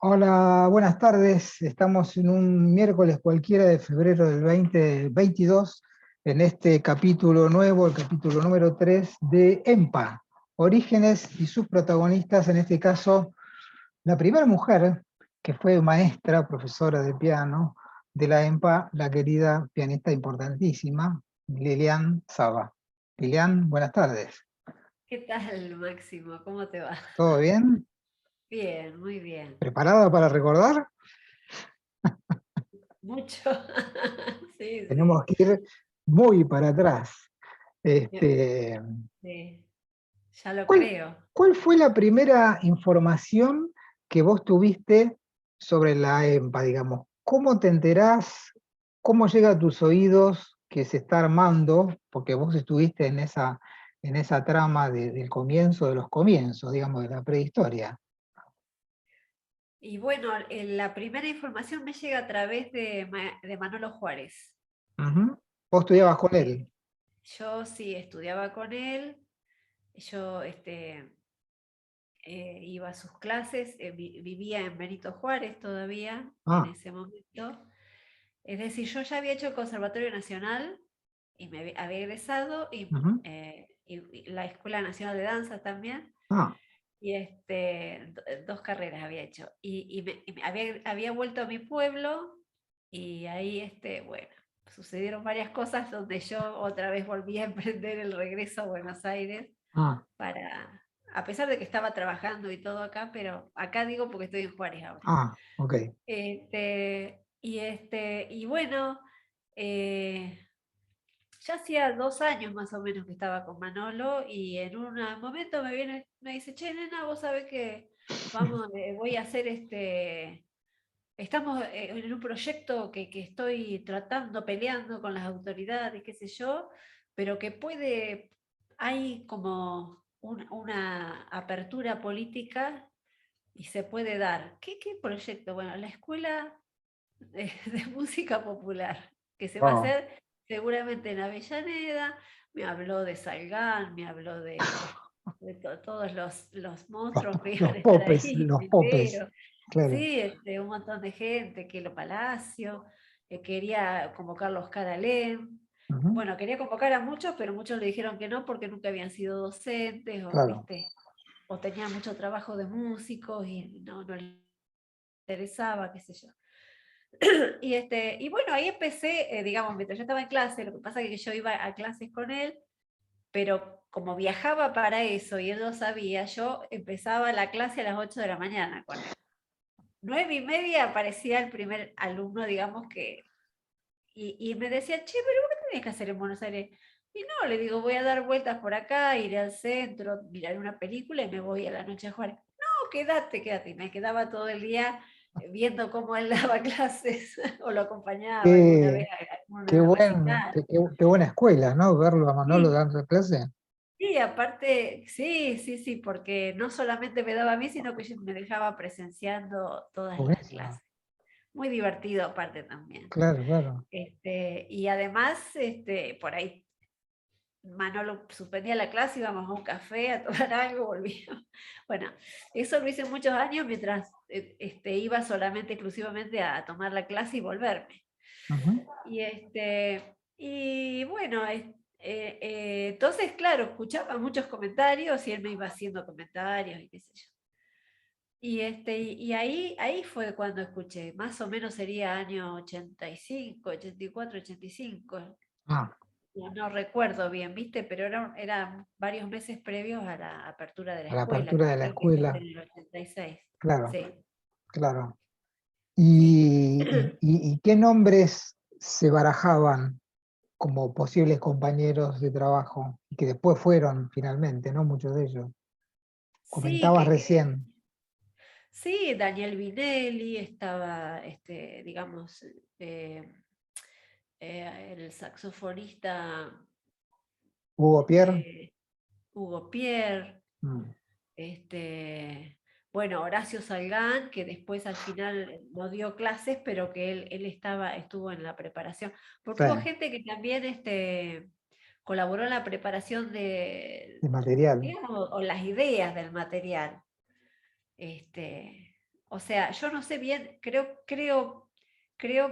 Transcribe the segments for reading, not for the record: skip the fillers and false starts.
Hola, buenas tardes. Estamos en un miércoles cualquiera de febrero del 2022, en este capítulo nuevo, el capítulo número 3 de EMPA, Orígenes y sus protagonistas, en este caso, la primera mujer que fue maestra, profesora de piano de la EMPA, la querida pianista importantísima, Lilian Saba. Lilian, buenas tardes. ¿Qué tal, Máximo? ¿Cómo te va? ¿Todo bien? Bien, muy bien. ¿Preparada para recordar? Mucho. Sí, Tenemos sí. que ir muy para atrás. Bien, Este, sí, ya lo ¿cuál, creo. cuál fue la primera información que vos tuviste sobre la EMPA, digamos? ¿Cómo te enterás? ¿Cómo llega a tus oídos que se está armando? Porque vos estuviste en esa trama del comienzo de los comienzos, digamos, de la prehistoria. Y bueno, la primera información me llega a través de Manolo Juárez. Ujú. Vos estudiabas con Este, él. yo sí estudiaba con él, yo iba a sus clases, vivía en Benito Juárez todavía en Ah, ese momento. Es decir, yo ya había hecho el Conservatorio Nacional y había egresado ujú, y la Escuela Nacional de Danza también. ah, Y dos carreras había hecho. Había vuelto a mi pueblo y ahí, bueno, sucedieron varias cosas donde yo otra vez volví a emprender el regreso a Buenos Aires ah, a pesar de que estaba trabajando y todo acá, pero acá digo porque estoy en Juárez ahora. ah, ok. Y bueno, eh, ya hacía 2 años más o menos que estaba con Manolo y en un momento me dice, che, nena, vos sabés que voy a hacer estamos en un proyecto que estoy tratando, peleando con las autoridades, qué sé yo, pero hay como una apertura política y se puede dar. ¿Qué proyecto? Bueno, la escuela de música popular, que se va a Wow. hacer seguramente en Avellaneda. Me habló de Salgán, me habló de todos los monstruos que iban a estar ahí, Los popes, Lindero, claro. sí, un montón de gente, Kelo Palacio, quería convocar a Oscar Alem. Ujú, Bueno, quería convocar a muchos, pero muchos le dijeron que no porque nunca habían sido docentes o, claro. ¿viste? O tenían mucho trabajo de músicos y no les interesaba, qué sé yo. Y bueno, ahí empecé, digamos, mientras yo estaba en clase, lo que pasa es que yo iba a clases con él, pero como viajaba para eso y él lo sabía, yo empezaba la clase a las 8 de la mañana con él. 9:30 aparecía el primer alumno, digamos y me decía, che, pero ¿vos qué tenés que hacer en Buenos Aires? Y no, le digo, voy a dar vueltas por acá, iré al centro, mirar una película y me voy a la noche a jugar. No, quédate, quédate. Y me quedaba todo el día viendo cómo él daba clases o lo acompañaba alguna vez Qué, a alguna recital. qué buena escuela, ¿no? Verlo a Manolo Sí, dando clase. sí, aparte, sí, sí, sí, porque no solamente me daba a mí, sino que me dejaba presenciando todas las Buenísimo. clases. Muy divertido aparte también. Claro, claro. Y además, por ahí Manolo suspendía la clase, íbamos a un café a tomar algo, volvíamos. Bueno, eso lo hice muchos años mientras iba solamente, exclusivamente a tomar la clase y volverme. Ujú. Y bueno, entonces, claro, escuchaba muchos comentarios y él me iba haciendo comentarios y qué sé yo. Y ahí fue cuando escuché, más o menos sería año 85, 84, 85. Ah, No recuerdo bien, ¿viste? Pero eran varios meses previos a la apertura de la a la escuela, apertura que de la creo que es escuela. en el 86. Claro, Sí, claro. sí. Y qué nombres se barajaban como posibles compañeros de trabajo? Y que después fueron finalmente, ¿no? Muchos de ellos. Sí, Comentabas recién. sí, Daniel Vinelli estaba, digamos, el saxofonista Hugo Pierre. eh, Hugo Pierre, Mm, este, bueno, Horacio Salgán, que después al final no dio clases, pero que él estuvo en la preparación, sí, porque hubo gente que también colaboró en la preparación de material. digamos, o las ideas del material. Este, o sea, yo no sé bien, creo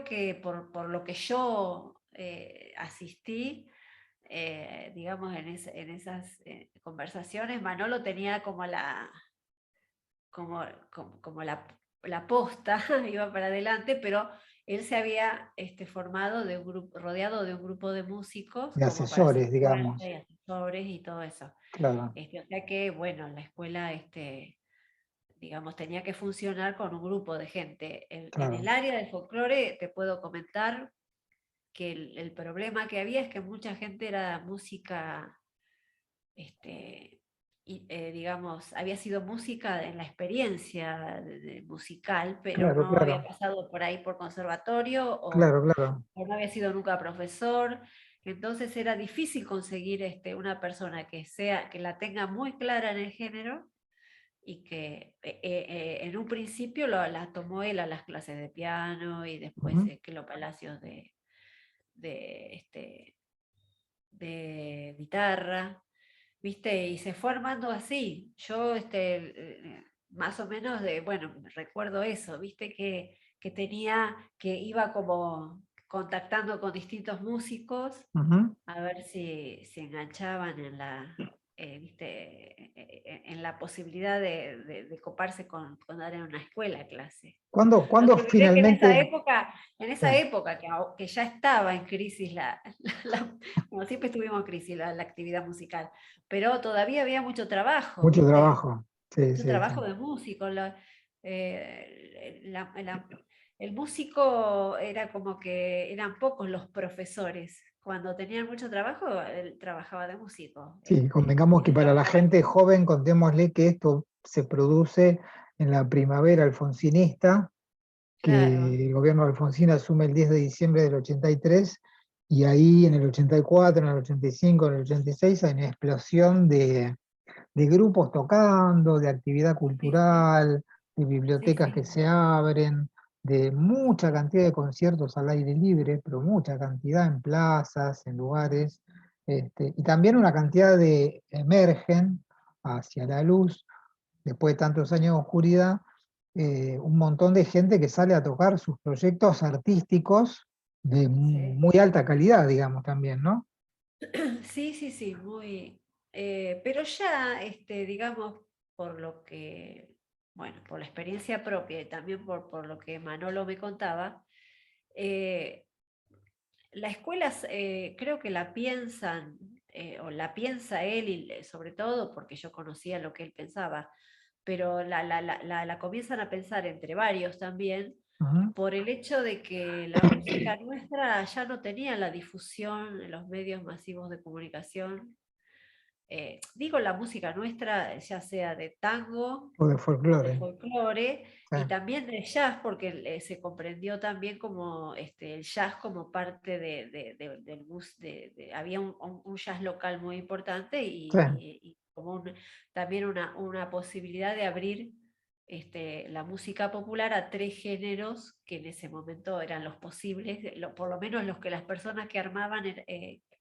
que por lo que yo asistí, digamos, en esas conversaciones, Manolo tenía como la posta, iba para adelante, pero él se había formado de un grupo, rodeado de un grupo de músicos De como para hacer asesores, fuerza digamos. y asesores y todo eso. Claro, O sea que, bueno, la escuela, digamos, tenía que funcionar con un grupo de gente. En el claro, área del folclore te puedo comentar que el problema que había es que mucha gente era música, digamos, había sido música en la experiencia musical, pero claro, no había claro, pasado por ahí por conservatorio claro, claro. o no había sido nunca profesor. Entonces era difícil conseguir una persona que la tenga muy clara en el género y que en un principio la tomó él a las clases de piano y después Ujú. que los palacios de, este, de guitarra, ¿viste? Y se fue armando así. Yo, más o menos bueno, recuerdo eso, ¿viste? Que iba como contactando con distintos músicos Ujú. a ver si se enganchaban ¿viste? En la posibilidad de coparse con dar en una escuela clase. No ¿Cuándo te olvides que finalmente? en Sí, esa época que ya estaba en crisis como siempre estuvimos en crisis la actividad musical, pero todavía había mucho trabajo, mucho ¿viste? trabajo. Sí, Mucho sí, sí. trabajo de músico. El músico era como que eran pocos los profesores. Cuando tenían mucho trabajo, él trabajaba de músico. Sí, convengamos que para la Trabajaba gente joven, contémosle que esto se produce en la primavera alfonsinista, claro. que el gobierno de Alfonsín asume el 10 de diciembre del 83, y ahí en el 84, en el 85, en el 86 hay una explosión de grupos tocando, de actividad Sí, sí, cultural, de sí, bibliotecas que sí. se abren, de mucha cantidad de conciertos al aire libre, pero mucha cantidad en plazas, en lugares, y también una cantidad de emergen hacia la luz, después de tantos años de oscuridad, un montón de gente que sale a tocar sus proyectos artísticos de Sí. muy alta calidad, digamos, también, ¿no? Sí, sí, sí, muy. Pero ya, digamos, por lo que, bueno, por la experiencia propia y también por lo que Manolo me contaba, eh, la escuela creo que la piensan, o la piensa él, y sobre todo porque yo conocía lo que él pensaba, pero la comienzan a pensar entre varios también Ujú. por el hecho de que la música nuestra ya no tenía la difusión en los medios masivos de comunicación. Digo la música nuestra, ya sea de tango O de o de folclore. folclore, Sí, y también de jazz, porque se comprendió también como el jazz como parte había un jazz local muy importante sí. y como también una posibilidad de abrir la música popular a tres géneros que en ese momento eran los posibles, por lo menos los que las personas que armaban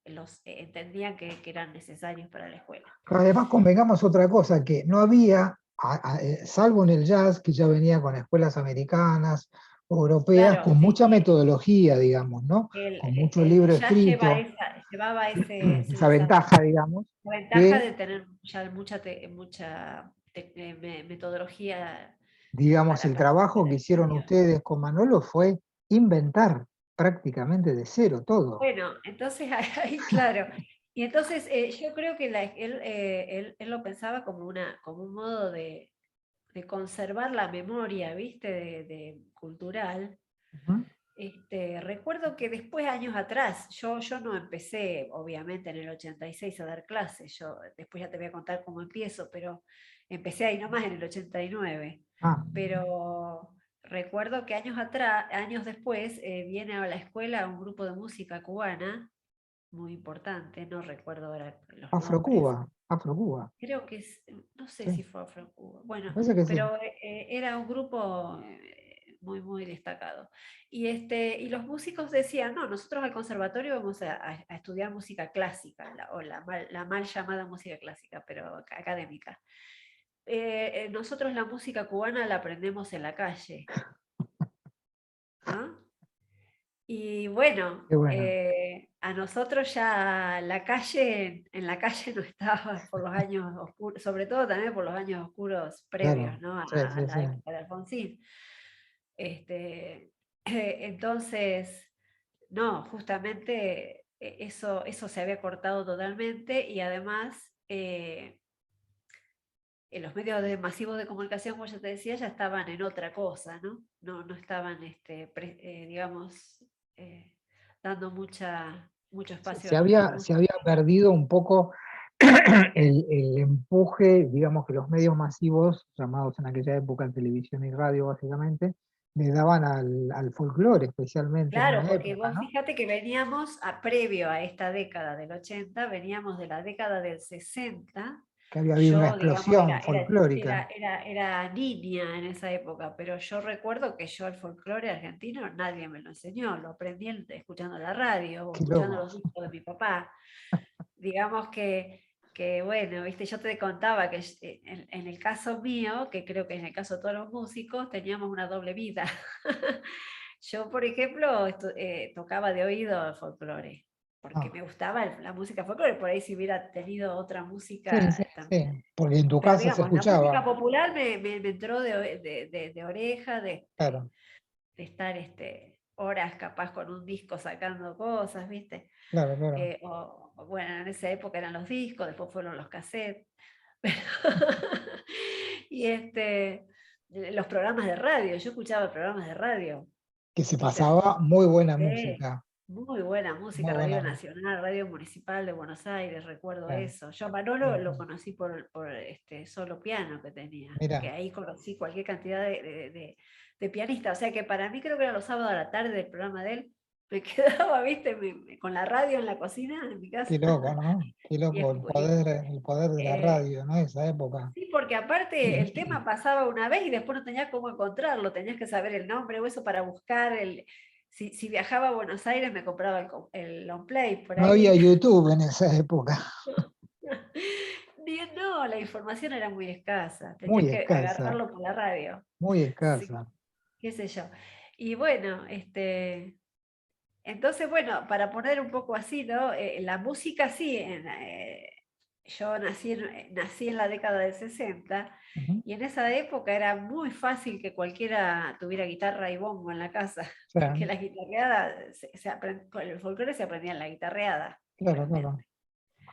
los entendían que eran necesarios para la escuela. Además, convengamos otra cosa, que no había, salvo en el jazz, que ya venía con escuelas americanas, europeas, Claro, con sí, mucha sí. metodología, digamos, ¿no? Con mucho El libro jazz escrito, llevaba esa ventaja, digamos, ventaja que, de tener ya mucha metodología digamos, el para trabajo que hicieron estudio. ustedes con Manolo fue inventar prácticamente de cero todo. Bueno, entonces ahí, claro. Y entonces yo creo que él lo pensaba como un modo de conservar la memoria, ¿viste? Cultural. Ujú. Recuerdo que después, años atrás, yo no empecé, obviamente, en el 86 a dar clases, yo después ya te voy a contar cómo empiezo, pero empecé ahí nomás en el 89. Ah, Pero recuerdo que años atrás, años después, viene a la escuela un grupo de música cubana muy importante, no recuerdo ahora los nombres. Afrocuba, Afrocuba, Creo que no sé sí, si fue Afro-Cuba. me Bueno, parece que sí. pero era un grupo muy, muy destacado. Y los músicos decían, no, nosotros al conservatorio vamos a estudiar música clásica, o la mal llamada música clásica, pero académica. nosotros la música cubana la aprendemos en la calle, ¿no? Y bueno, Qué bueno, a nosotros ya la calle, en la calle no estaba por los años oscuros, sobre todo también por los años oscuros previos, claro. ¿no? Sí, A sí, sí. la época de Alfonsín. Este, entonces, no, justamente eso se había cortado totalmente y además en los medios masivos de comunicación, como ya te decía, ya estaban en otra cosa, ¿no? No estaban, digamos, eh, dando mucho espacio a la Se música. había perdido un poco el empuje, digamos que los medios masivos, llamados en aquella época televisión y radio básicamente, le daban al folclore, especialmente en Claro, una porque época, vos ¿no? fíjate que veníamos previo a esta década del 80, veníamos de la década del 60. Que había habido una Yo, digamos, explosión folclórica. era niña en esa época, pero yo recuerdo que yo el folclore argentino nadie me lo enseñó, lo aprendí escuchando la radio o Qué escuchando loco. los discos de mi papá. Digamos que bueno, viste, yo te contaba que en el caso mío, que creo que en el caso de todos los músicos, teníamos una doble vida. Yo, por ejemplo, tocaba de oído el folclore, porque Ah, me gustaba la música folclore, por ahí si hubiera tenido otra sí, sí, música también. sí, porque en tu Pero casa se digamos, la música escuchaba, popular me entró de oreja, claro, de estar horas capaz con un disco sacando cosas, ¿viste? claro, claro. Bueno, en esa época eran los discos, después fueron los cassettes. Y los programas de radio, yo escuchaba programas de radio, Que se ¿viste? pasaba muy buena Sí, música, muy buena música, muy Radio buena música. Nacional, Radio Municipal de Buenos Aires, recuerdo Claro, eso. Yo a Manolo claro, lo claro. conocí por este solo piano que tenía, que Mira, ahí conocí cualquier cantidad de pianistas. O sea que para mí creo que era los sábados a la tarde del programa de él. Me quedaba, viste, con la radio en la cocina en mi casa. qué loco, ¿no? Qué Y, loco el poder de la eh, radio, ¿no? Esa época. sí, porque aparte el tema pasaba una vez y después no tenías cómo encontrarlo, tenías que saber el nombre o eso para buscar si viajaba a Buenos Aires me compraba el long play por No había ahí. YouTube en esa época, No, la información era muy escasa, tenías muy que escasa, agarrarlo por la radio. muy Sí, escasa. qué sé yo. Y bueno, entonces, bueno, para poner un poco así, ¿no? La música sí, yo nací en la década del 60 Ujú. y en esa época era muy fácil que cualquiera tuviera guitarra y bombo en la casa, porque Claro, la guitarreada, con el folclore se aprendía en la guitarreada, claro, claro. realmente.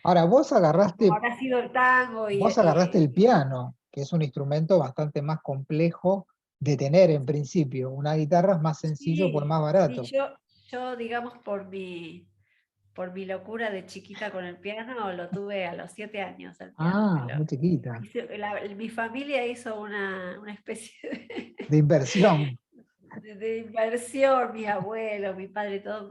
Ahora, Como habrá sido el tango vos agarraste el piano, que es un instrumento bastante más complejo de tener en principio. Una guitarra es más sencillo por sí, más sí, barato. yo digamos por mi locura de chiquita con el piano, lo tuve a los 7 años el piano. Ah, muy chiquita, Mi familia hizo una especie de inversión. de inversión, mis abuelos, mi padre, todo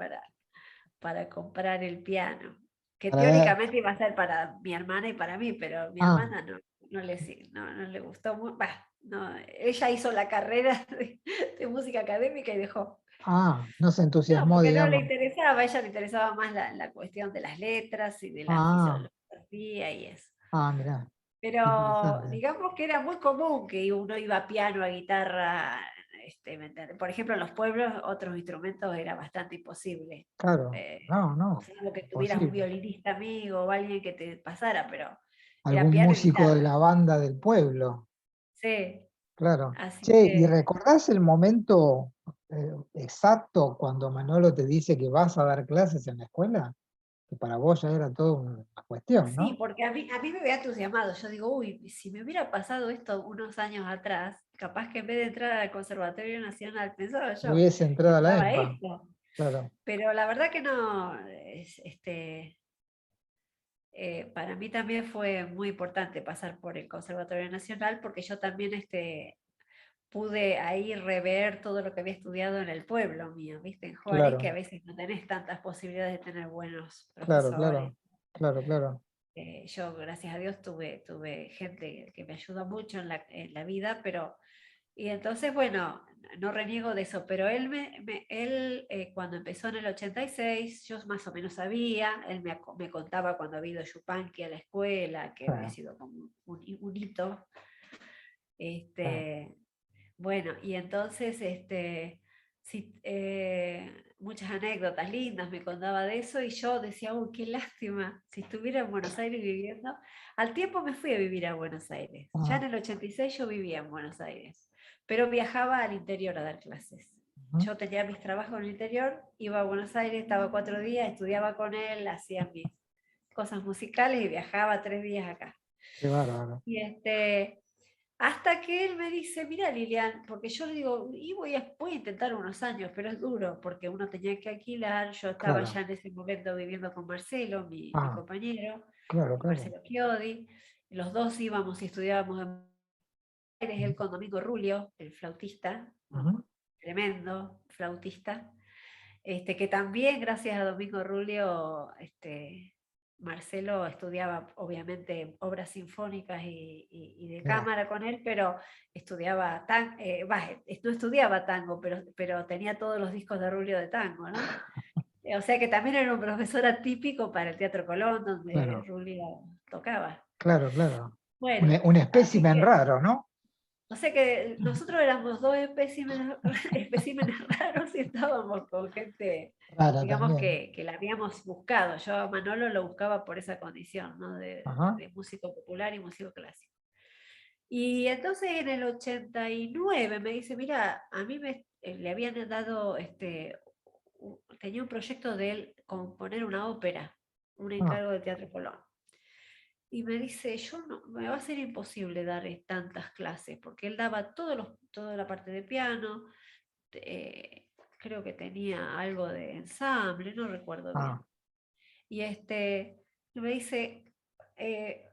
para comprar el piano, que Para, teóricamente iba a ser para mi hermana y para mí, pero mi ah, hermana no le gustó mucho. No, ella hizo la carrera de música académica y dejó. no se No, entusiasmó, porque no le digamos. interesaba, a ella le interesaba más la cuestión de las letras y de la Ah, filosofía y eso. mirá, qué Pero interesante. digamos que era muy común que uno iba a piano, a guitarra, ¿me entiendes? Por ejemplo, en los pueblos otros instrumentos era bastante imposible. Claro, Eh, no, no, Salvo que tuvieras un imposible. violinista amigo o alguien que te pasara, pero era Algún piano y músico de guitarra. la banda del pueblo, Sí, claro. así Che, ¿y que recordás el momento exacto cuando Manolo te dice que vas a dar clases en la escuela? Que para vos ya era toda una cuestión, sí, ¿no? porque a mí me había entusiasmado. Yo digo, uy, si me hubiera pasado esto unos años atrás, capaz que en vez de entrar al Conservatorio Nacional, pensaba yo, Hubiese entrado a la entraba a EMPA, esto. claro, Pero la verdad que no, para mí también fue muy importante pasar por el Conservatorio Nacional porque yo también pude ahí rever todo lo que había estudiado en el pueblo mío, ¿viste? En Juárez, que claro, a veces no tenés tantas posibilidades de tener buenos claro, profesores. claro, claro, claro. Yo, gracias a Dios, tuve gente que me ayudó mucho en la vida, pero y entonces, bueno, no reniego de eso, pero él cuando empezó en el 86, yo más o menos sabía, él me contaba cuando había ido Yupanqui a la escuela, que había Ah, sido como un hito, Bueno, y entonces, sí, muchas anécdotas lindas me contaba de eso y yo decía, uy, qué lástima, si estuviera en Buenos Aires viviendo. Al tiempo me fui a vivir a Buenos Aires. Ya en el 86 yo vivía en Buenos Aires, pero viajaba al interior a dar clases. Yo tenía mis trabajos en el interior, iba a Buenos Aires, estaba 4 días, estudiaba con él, hacía mis cosas musicales y viajaba 3 días acá. Qué bárbaro. Y hasta que él me dice, mira Lilian, porque yo le digo, y voy a intentar unos años, pero es duro, porque uno tenía que alquilar, yo estaba Claro. ya en ese momento viviendo con Marcelo, mi Ah, compañero, claro, claro. Marcelo Chiodi, los dos íbamos y estudiábamos en Aires, él con Domingo Rulio, el flautista, Ujú. tremendo flautista, que también gracias a Domingo Rulio, Marcelo estudiaba obviamente obras sinfónicas y de Mira, cámara con él, pero estudiaba no estudiaba tango, pero tenía todos los discos de Rulio de tango, ¿no? O sea que también era un profesor atípico para el Teatro Colón, donde claro, Rulio tocaba. claro, claro. Bueno, Un así espécimen que raro, ¿no? o sea que nosotros éramos dos especímenes, especímenes raros y estábamos con gente, Rara digamos, también. que la habíamos buscado. Yo a Manolo lo buscaba por esa condición, ¿no? Ajá. De músico popular y músico clásico. Y entonces en el 89 me dice, mira, a mí le habían dado, tenía un proyecto de él componer una ópera, un Ah, encargo del Teatro Colón. Y me dice, yo no, me va a ser imposible dar tantas clases, porque él daba toda la parte de piano, creo que tenía algo de ensamble, no recuerdo bien. ah, Y me dice, eh,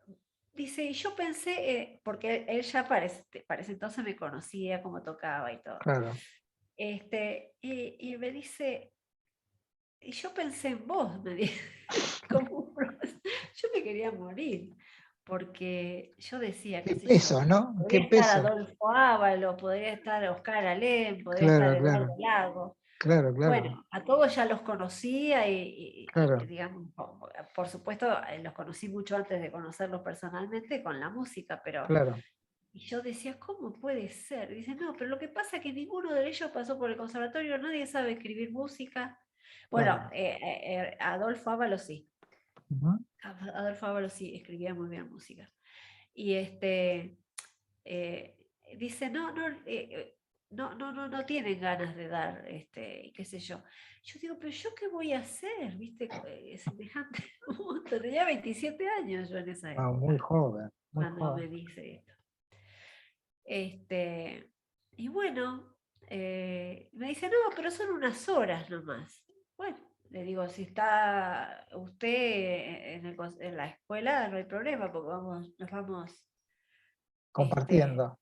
y yo pensé, porque él ya parece entonces me conocía cómo tocaba y todo. claro, Y me dice, y yo pensé en vos, me dice, como un profesor. Yo me quería morir, porque yo decía, qué qué sé yo, peso, ¿no? Qué podría estar peso. Adolfo Ávalo, podría estar Oscar Alem, podría estar Claro, Eduardo claro, Lago. claro, claro, Bueno, a todos ya los conocía y, claro, digamos, por supuesto, los conocí mucho antes de conocerlos personalmente con la música, pero claro. y yo decía, ¿cómo puede ser? Dice, no, pero lo que pasa es que ninguno de ellos pasó por el conservatorio, nadie sabe escribir música. Bueno, Claro. Adolfo Ábalos sí. Ujú. Adolfo Ábalos sí, escribía muy bien música. Y eh, dice, no tienen ganas de dar, qué sé yo. Yo digo, pero ¿yo qué voy a hacer? ¿Viste? Semejante mundo. Tenía 27 años yo en esa Ah, muy época, joven, muy cuando joven. me dice esto. Este, y bueno, me dice, no, pero son unas horas nomás. Bueno, le digo, si está usted en la escuela, no hay problema, porque nos vamos este, Compartiendo.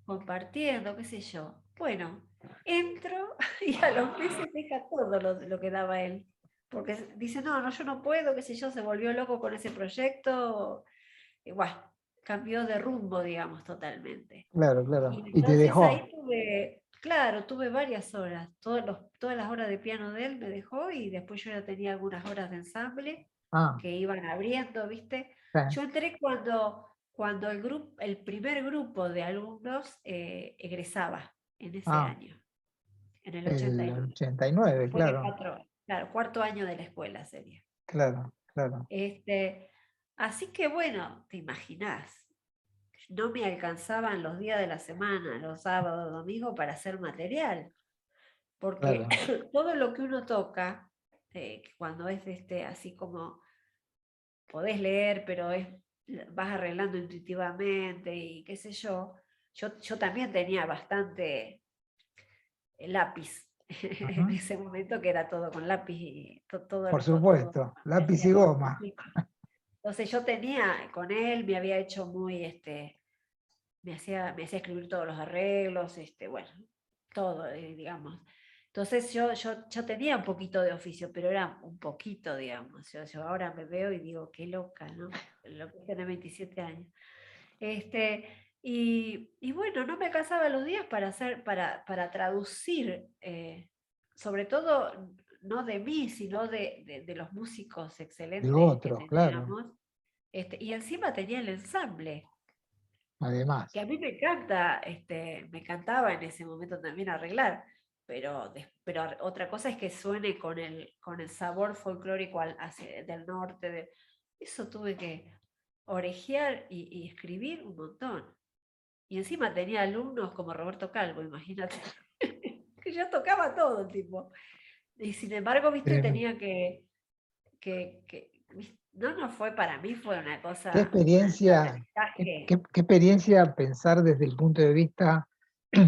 compartiendo, qué sé yo. Bueno, entro y a los meses deja todo lo que daba él. Porque dice, no, yo no puedo, qué sé yo, se volvió loco con ese proyecto. Y bueno, cambió de rumbo, digamos, totalmente. Claro, claro. Y Y te entonces dejó. ahí tuve varias horas, todas las horas de piano de él me dejó y después yo ya tenía algunas horas de ensamble Ah, que iban abriendo, ¿viste? sí. Yo entré cuando el primer grupo de alumnos egresaba en ese Ah, año, en el el 89. 89, Después de claro, claro, cuarto año de la escuela sería. claro, claro. Así que bueno, te imaginás, no me alcanzaban los días de la semana, los sábados, domingos, para hacer material, porque Claro. todo lo que uno toca, cuando es así como podés leer, pero vas arreglando intuitivamente y qué sé yo también tenía bastante lápiz en Ujú. ese momento que era todo con lápiz y Por todo supuesto, se lápiz hacía y con goma. lapicito. Entonces yo tenía, con él me había hecho me hacía escribir todos los arreglos, bueno, todo, digamos. Entonces yo tenía un poquito de oficio, pero era un poquito, digamos. Yo ahora me veo y digo, qué loca, ¿no? Lo que tiene 27 años. Y bueno, no me casaba los días para traducir, sobre todo no de mí, sino de los músicos De excelentes que otros, claro. teníamos. Y encima tenía el ensamble. además. que a mí me encanta, me encantaba en ese momento también arreglar, pero otra cosa es que suene con el sabor folclórico del norte. Eso tuve que orejear y escribir un montón. Y encima tenía alumnos como Roberto Calvo, imagínate, que ya tocaba todo el tipo. Y sin embargo, viste, Tremendo. tenía no, no fue para mí, fue una Qué cosa, un experiencia, aprendizaje. qué experiencia pensar desde el punto de vista,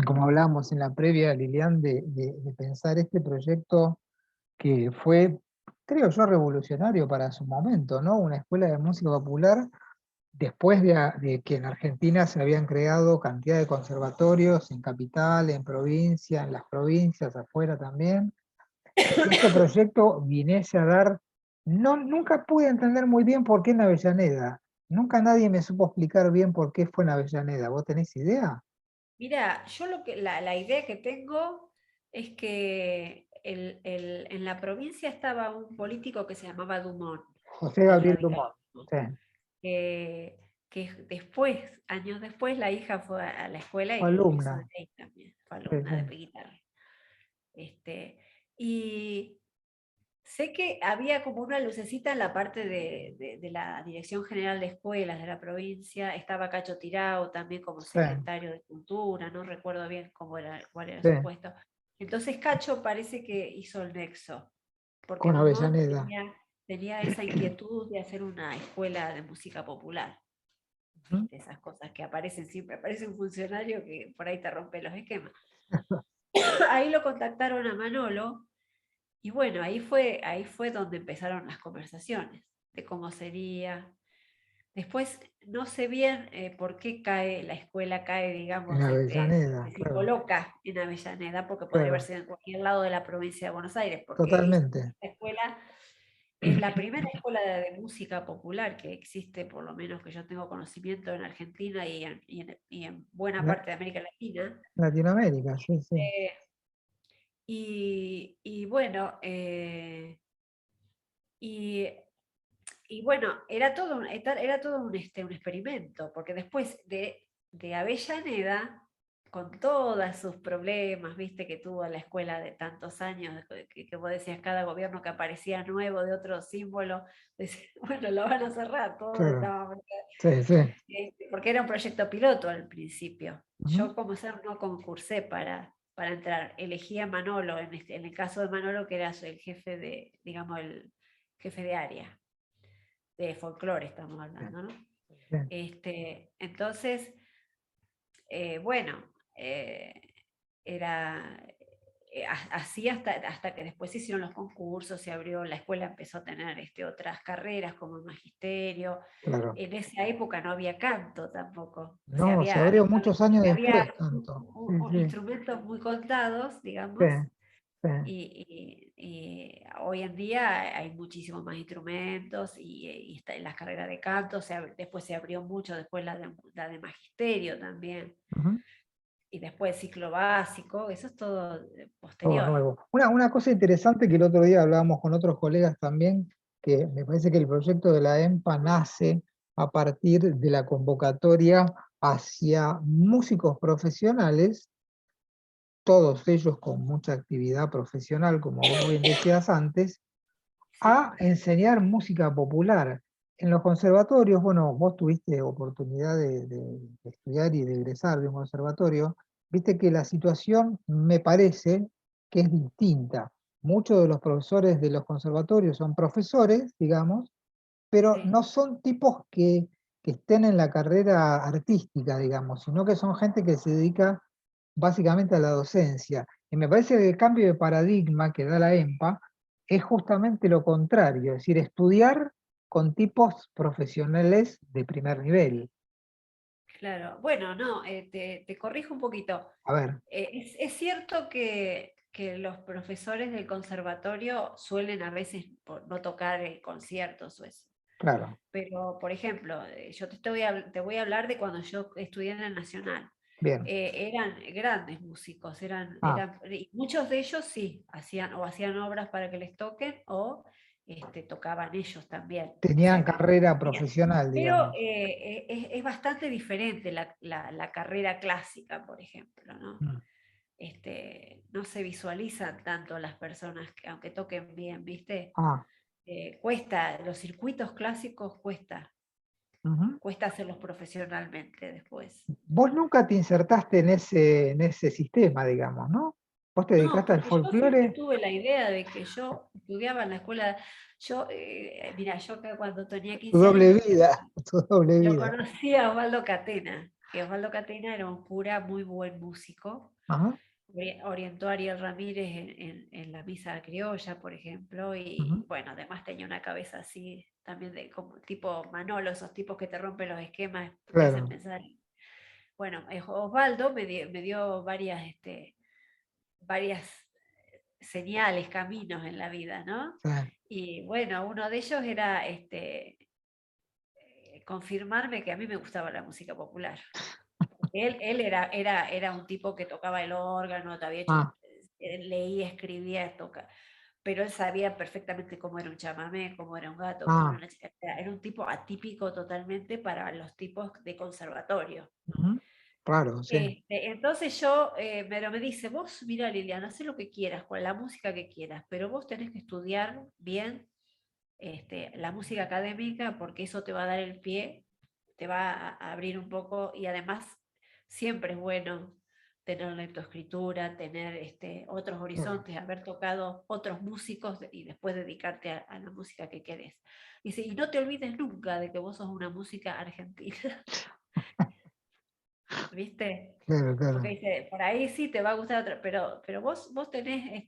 como hablábamos en la previa, Lilian, de pensar este proyecto que fue, creo yo, revolucionario para su momento, ¿no? Una escuela de música popular, después de que en Argentina se habían creado cantidad de conservatorios en capital, en provincia, en las provincias, afuera también, y que este proyecto viniese a dar, no, nunca pude entender muy bien por qué en Avellaneda. Nunca nadie me supo explicar bien por qué fue en Avellaneda. ¿Vos tenés idea? Mira, yo la idea que tengo es que en la provincia estaba un político que se llamaba Dumont, José del Gabriel Dumont. radicalismo, Sí. que, después, años después, la hija fue a la escuela Fue y egresó de alumna. ahí también, fue Sí, alumna de sí. guitarra. Y sé que había como una lucecita en la parte de la Dirección General de Escuelas de la provincia, estaba Cacho Tirao también como Sí, secretario de Cultura, no recuerdo bien cuál era sí. su puesto. Entonces Cacho parece que hizo el nexo, porque Con Dumont Avellaneda. tenía esa inquietud de hacer una escuela de música popular. Ujú. ¿Viste? Esas cosas que aparecen siempre, aparece un funcionario que por ahí te rompe los esquemas. Ahí lo contactaron a Manolo. Y bueno, ahí fue donde empezaron las conversaciones de cómo sería. Después, no sé bien por qué la escuela cae, En digamos, Avellaneda, se claro, coloca en Avellaneda, porque podría haber claro, sido en cualquier lado de la provincia de Buenos Aires, porque totalmente. esta escuela es la primera escuela de música popular que existe, por lo menos que yo tengo conocimiento en Argentina y en buena La- parte de América Latina. Latinoamérica, sí, sí. Eh, y bueno, y Y bueno, era todo un experimento, porque después de Avellaneda, con todos sus problemas, viste, que tuvo la escuela de tantos años, que vos decías, cada gobierno que aparecía nuevo de otro símbolo, decía, bueno, lo van a cerrar, todos Claro, estaban, sí, sí. porque era un proyecto piloto al principio. Ujú. Yo como ser no concursé para entrar, elegí a Manolo, en el caso de Manolo, que era el jefe digamos, el jefe de área de folclore estamos hablando, ¿no? Sí. Entonces, bueno, eh, era así hasta que después se hicieron los concursos, se abrió, la escuela empezó a tener otras carreras como magisterio. Claro. En esa época no había canto tampoco, o sea, No, se abrió muchos años después, había tanto. Sí, sí, instrumentos muy contados, sí, digamos, sí. y hoy en día hay muchísimos más instrumentos y está en las carreras de canto, después se abrió mucho, después la de magisterio también, Ujú. y después ciclo básico, eso es todo Todo posterior. nuevo. Una cosa interesante que el otro día hablábamos con otros colegas también, que me parece que el proyecto de la EMPA nace a partir de la convocatoria hacia músicos profesionales, todos ellos con mucha actividad profesional, como vos bien decías antes, ¿Sí? a enseñar música popular. En los conservatorios, bueno, vos tuviste oportunidad de estudiar y de egresar de un conservatorio, viste que la situación me parece que es distinta. Muchos de los profesores de los conservatorios son profesores, digamos, pero Sí. no son tipos que estén en la carrera artística, digamos, sino que son gente que se dedica básicamente a la docencia. Y me parece que el cambio de paradigma que da la EMPA es justamente lo contrario, es decir, estudiar con tipos profesionales de primer nivel. Claro, bueno, no, te corrijo un poquito. A ver, Es cierto que los profesores del conservatorio suelen a veces no tocar conciertos o eso. claro, Pero, por ejemplo, yo te voy a hablar de cuando yo estudié en el Nacional. bien. Eran grandes músicos, Ah, y muchos de ellos sí, hacían obras para que les toquen, o tocaban ellos también. O Tenían sea que carrera tenía- profesional, pero digamos. es bastante diferente la carrera clásica, por ejemplo, ¿no? Mm. No se visualizan tanto las personas que, aunque toquen bien, ¿viste? Ah, Cuesta, los circuitos clásicos ujú. cuesta hacerlos profesionalmente después. Vos nunca te insertaste en ese sistema, digamos, ¿no? Vos te No, dedicaste al porque yo siempre folclore, tuve la idea de que yo estudiaba en la escuela, mira, yo acá cuando tenía tu 15 doble años vida, tu doble lo vida. conocí a Osvaldo Catena, que Osvaldo Catena era un cura muy buen músico, Ajá, orientó a Ariel Ramírez en la misa criolla, por ejemplo, y ujú. bueno, además tenía una cabeza así, también de como tipo Manolo, esos tipos que te rompen los esquemas, te hacen Claro. pensar. Bueno, Osvaldo me dio varias señales, caminos en la vida, ¿no? Sí. Y bueno, uno de ellos era confirmarme que a mí me gustaba la música popular. Él era un tipo que tocaba el órgano, te había hecho, Ah, leía, escribía, toca, pero él sabía perfectamente cómo era un chamamé, cómo era un gato, cómo era ah, una chica. Era un tipo atípico totalmente para los tipos de conservatorio. ujú. Claro, sí. Entonces yo, pero me dice, vos mira Liliana, haz lo que quieras, con la música que quieras, pero vos tenés que estudiar bien la música académica porque eso te va a dar el pie, te va a abrir un poco y además siempre es bueno tener lectoescritura, tener otros Claro. horizontes, haber tocado otros músicos y después dedicarte a la música que querés. Dice, y no te olvides nunca de que vos sos una música argentina, ¿viste? Claro, Porque claro. dice, por ahí sí te va a gustar otra, pero vos tenés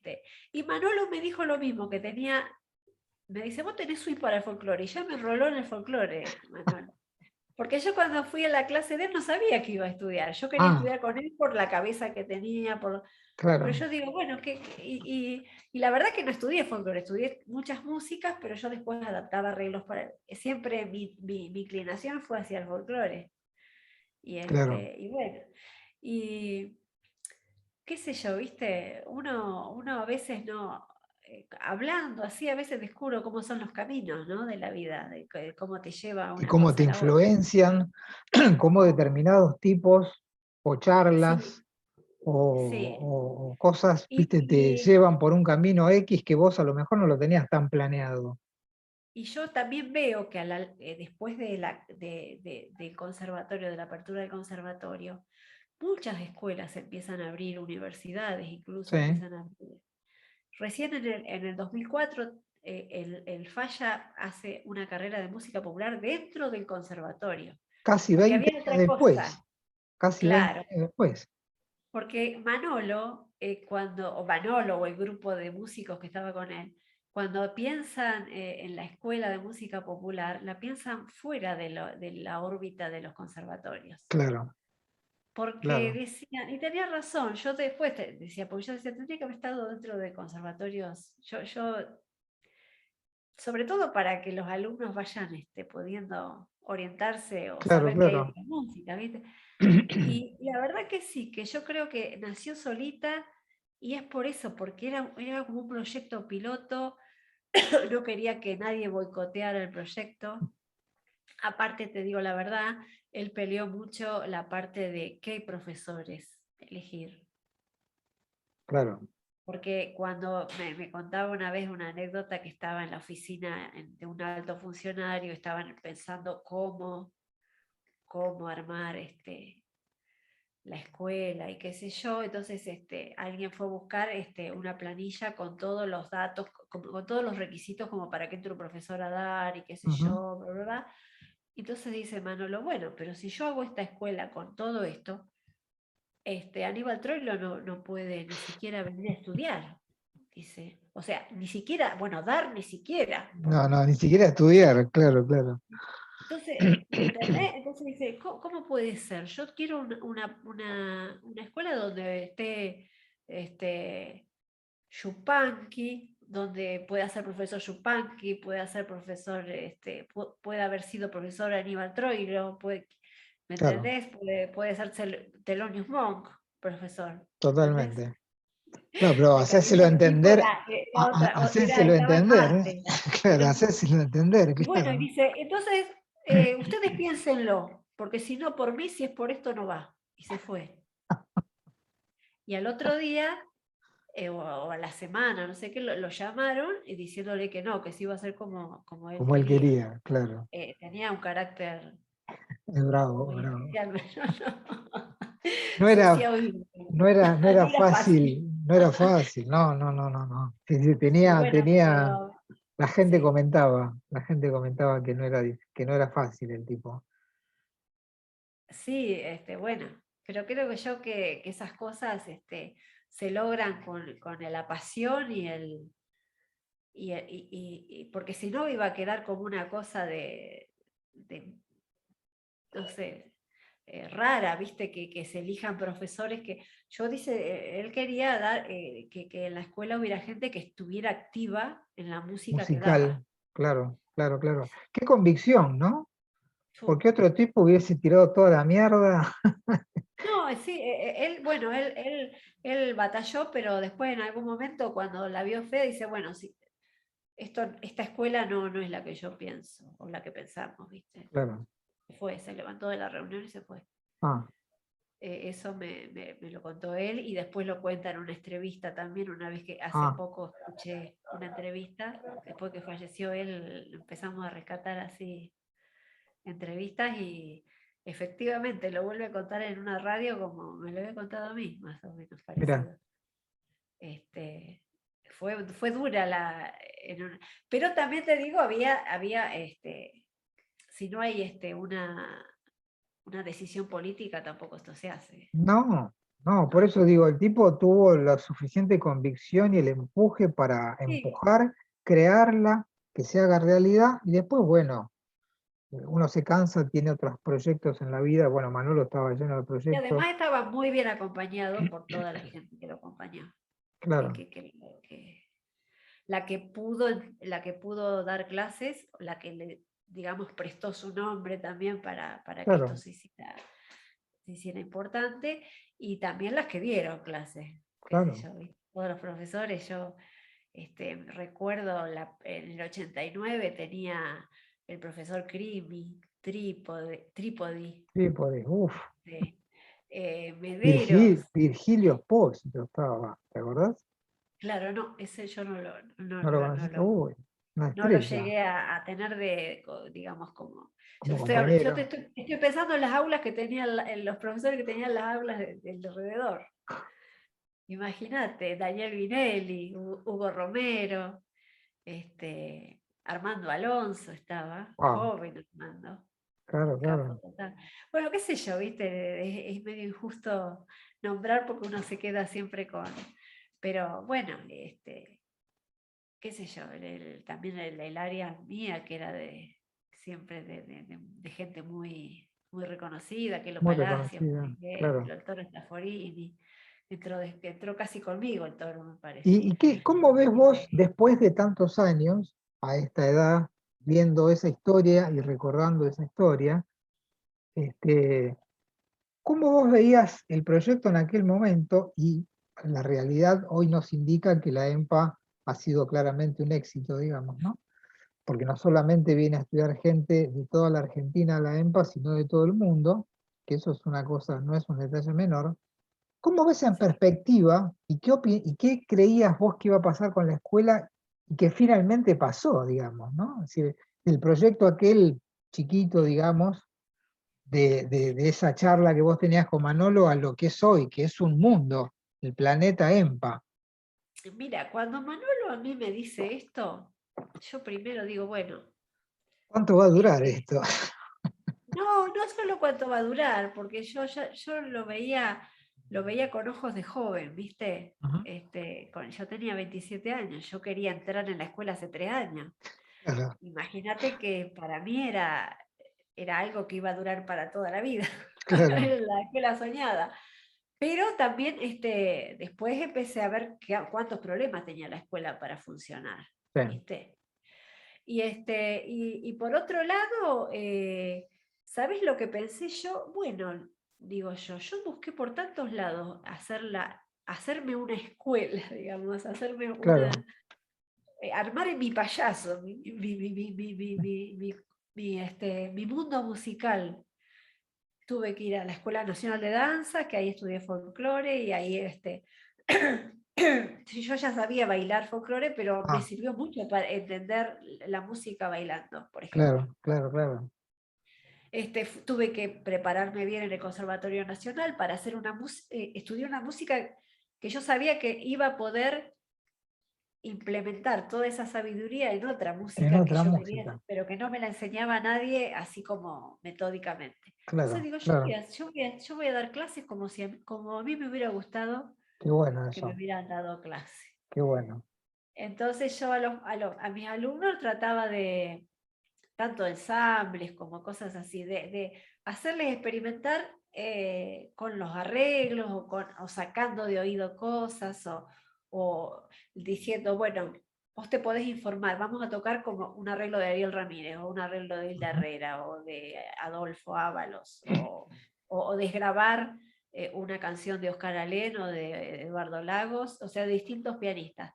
Y Manolo me dijo lo mismo, que tenía, me dice, vos tenés swing para el folclore, y ya me enroló en el folclore, Manolo. Porque yo cuando fui a la clase de él no sabía que iba a estudiar. Yo quería Ah, estudiar con él por la cabeza que tenía, pero claro. yo digo, bueno, y la verdad que no estudié folclore, estudié muchas músicas, pero yo después adaptaba arreglos para... Siempre mi inclinación fue hacia el folclore. Claro. Y bueno, y qué sé yo, viste, uno a veces no, hablando así, a veces descubro cómo son los caminos, ¿no? De la vida, de cómo te lleva Y una cómo te cosa a la otra. influencian, cómo determinados tipos o Sí, charlas sí. o cosas, Y, viste, te y- llevan por un camino X que vos a lo mejor no lo tenías tan planeado. y yo también veo que después del conservatorio, de la apertura del conservatorio, muchas escuelas empiezan a abrir, universidades incluso Sí. empiezan a abrir. Recién en el 2004, el Falla hace una carrera de música popular dentro del conservatorio, Casi porque 20 había años otra después. cosa, Casi 20 claro, años después. porque Manolo, o Manolo o el grupo de músicos que estaba con él, cuando piensan en la escuela de música popular, la piensan fuera de la órbita de los conservatorios. Claro, Porque claro. decían, y tenía razón, yo después decía, porque yo decía, tendría que haber estado dentro de conservatorios. Yo sobre todo para que los alumnos vayan pudiendo orientarse o Claro, saber que hay claro. otra música, ¿viste? Y la verdad que sí, que yo creo que nació solita y es por eso, porque era como un proyecto piloto, no quería que nadie boicoteara el proyecto. Aparte, te digo la verdad, él peleó mucho la parte de qué profesores elegir. Claro. Porque cuando me contaba una vez una anécdota que estaba en la oficina de un alto funcionario, estaban pensando cómo armar la escuela y qué sé yo, entonces alguien fue a buscar una planilla con todos los datos, con todos los requisitos como para que entre un profesor a dar y qué sé Ujú. yo, bla, bla, bla. Entonces dice Manolo, bueno, pero si yo hago esta escuela con todo esto, Aníbal Troilo no puede ni siquiera venir a estudiar, dice. O sea, ni siquiera, bueno, dar ni siquiera, No, porque no, ni siquiera estudiar, claro, claro. entonces, ¿me entendés? Entonces dice, ¿cómo puede ser? Yo quiero una escuela donde esté Yupanqui, donde pueda ser profesor Yupanqui, pueda ser profesor, puede haber sido profesor Aníbal Troilo, ¿me Claro, entendés? Puede ser Thelonious Monk, profesor, ¿entendés? totalmente. Claro, pero El hacérselo camino del tiempo entender, era hacérselo estaba en entender, Marte. claro, Era hacérselo entender, Y bueno, y claro. dice, entonces, ustedes piénsenlo, porque si no por mí, si es por esto, no va. Y se fue. Y al otro día, o a la semana, no sé qué, lo llamaron y diciéndole que no, que sí iba a ser como él Como él quería. quería, claro. Tenía un carácter Es bravo, muy bravo. especial, pero no. No era, Sucia oído. no No era era fácil, fácil. no era fácil, no, no, no, no, no. Sí, sí, Y tenía, bueno, tenía, pero sí, la gente comentaba que no era fácil el tipo. sí, bueno, pero creo que yo que esas cosas se logran con la pasión porque si no iba a quedar como una cosa de, no sé, rara, viste, que se elijan profesores que, él quería dar, que en la escuela hubiera gente que estuviera activa en la música que daba. Musical, claro, claro, claro. Qué convicción, ¿no? Fu. Porque otro tipo hubiese tirado toda la mierda. No, sí, él, bueno, él batalló, pero después en algún momento cuando la vio fea dice, bueno, sí, esta escuela no es la que yo pienso, o la que pensamos, ¿viste? Claro. Se levantó de la reunión y se fue. Ah, Eso me lo contó él y después lo cuenta en una entrevista también, una vez que hace ah, poco escuché una entrevista, después que falleció él, empezamos a rescatar así entrevistas y efectivamente lo vuelve a contar en una radio como me lo había contado a mí, más o menos mira, parecido. Este, fue dura pero también te digo, había si no hay una decisión política, tampoco esto se hace. no, no, por No. eso digo, el tipo tuvo la suficiente convicción y el empuje para Sí, empujar, crearla, que se haga realidad, y después, bueno, uno se cansa, tiene otros proyectos en la vida, bueno, Manolo estaba lleno de y proyectos, además estaba muy bien acompañado por toda la gente que lo acompañó. Que, claro, que- que- que- la que pudo dar clases, la que le, digamos, prestó su nombre también para que esto claro, se hiciera importante, y también las que dieron clases, qué sé claro, yo, ¿viste? Todos los profesores, yo recuerdo en el 89 tenía el profesor Crimi, Trípodi, sí, por ahí, uf, Mederos. Virgilio Espósito estaba, ¿te acordás? Claro, no, ese yo No lo conociste, uy, una no lo estrella, llegué a tener digamos, como. como Yo compañero, estoy pensando en las aulas que tenían, en los profesores que tenían las aulas del alrededor. Imagínate, Daniel Vinelli, Hugo Romero, Armando Alonso estaba, wow, joven Armando, claro, un capo claro, total. Bueno, qué sé yo, viste, es medio injusto nombrar porque uno se queda siempre con. Pero bueno, qué sé yo, también el área mía, que era siempre de gente muy reconocida, que lo muy Palacio, por reconocida, claro. ejemplo, el Toro Staforini, entró casi conmigo el Toro, me parece. ¿Y qué, cómo ves vos, Este, después de tantos años, a esta edad, viendo esa historia y recordando esa historia, este, cómo vos veías el proyecto en aquel momento y la realidad hoy nos indica que la EMPA ha sido claramente un éxito, digamos, ¿no? Porque no solamente viene a estudiar gente de toda la Argentina a la EMPA, sino de todo el mundo, que eso es una cosa, no es un detalle menor. ¿Cómo ves en sí. perspectiva y qué creías vos que iba a pasar con la escuela y que finalmente pasó, digamos, ¿no? Es decir, el proyecto aquel chiquito, digamos, de esa charla que vos tenías con Manolo a lo que es hoy, que es un mundo, el planeta EMPA. Mira, cuando Manolo a mí me dice esto, yo primero digo, bueno, ¿Cuánto va a durar este, esto? no solo cuánto va a durar, porque yo lo veía con ojos de joven, ¿viste? Ajá, Yo tenía 27 años, yo quería entrar en la escuela hace 3 años. claro, Imagínate que para mí era algo que iba a durar para toda la vida, claro, era la escuela soñada. Pero también después empecé a ver cuántos problemas tenía la escuela para funcionar, sí, ¿viste? Y por otro lado, ¿sabes lo que pensé yo? Bueno, digo yo busqué por tantos lados hacerme una escuela, digamos, hacerme claro. armar en mi payaso, mi mundo musical. Tuve que ir a la Escuela Nacional de Danza, que ahí estudié folclore y ahí yo ya sabía bailar folclore, pero me Ah, sirvió mucho para entender la música bailando, por ejemplo. claro, claro, claro. Tuve que prepararme bien en el Conservatorio Nacional para hacer estudiar una música que yo sabía que iba a poder implementar toda esa sabiduría en otra En música que otra yo quería, música. pero que no me la enseñaba nadie así como metódicamente. Entonces Claro, digo, claro. yo voy a dar clases como a mí me hubiera gustado Qué bueno que me eso. hubieran dado clase. Qué bueno. Entonces yo a mis alumnos trataba de, tanto ensambles como cosas así, de hacerles experimentar con los arreglos o sacando de oído cosas o diciendo, bueno, vos te podés informar, vamos a tocar como un arreglo de Ariel Ramírez o un arreglo de Hilda Ujú. Herrera o de Adolfo Ábalos o desgrabar una canción de Oscar Alén o de Eduardo Lagos, o sea, de distintos pianistas.